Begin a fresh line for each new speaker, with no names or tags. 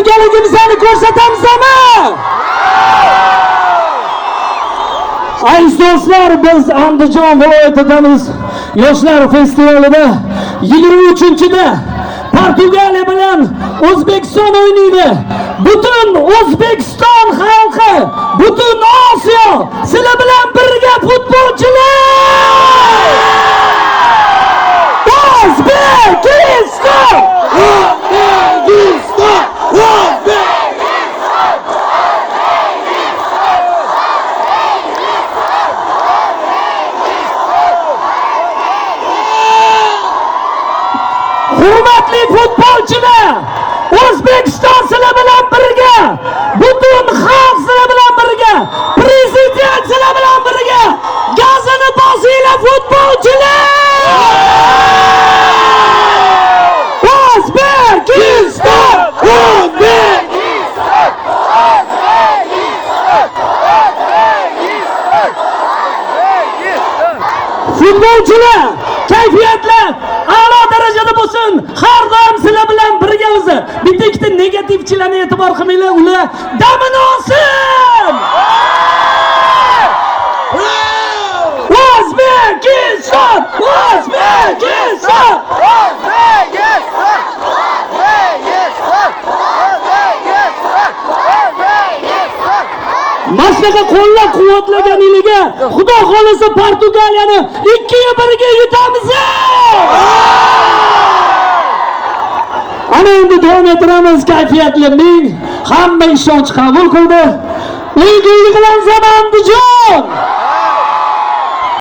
birgaligimizni ko'rsatamizmi? Aziz do'stlar, biz Andijon viloyatidamiz. Yoshlar festivalida 23-da Portugaliya bilan O'zbekiston o'ynaydi. Butun O'zbekiston xalqi, butun Osiyo sizlar bilan birga futbolchilar! O'zbekiston! O'zbekiston! Hurmatli futbolchilar, O'zbekiston sizlar bilan birga, butun xalq sizlar bilan birga, prezident sizlar bilan birga, gazini bosinglar futbolchilar! O'zbekiston! O'zbekiston! Futbolchilar, kayfiyatlar a'lo darajada bo'lsin. Har doim sizlar bilan birgamiz. Bitta ikkita negativchilarni e'tibor qilmanglar, ular damini olsin. O'zbekiston! O'zbekiston! Mashaqa qo'llab-quvvatlaganingizga Xudo xolisa Portugaliyani 2-1 yutamiz. Ana endi davom ettiramiz. Kayfiyatli ming hamma ishonch qabul qildi. Uyg'unlik bilan Andijon!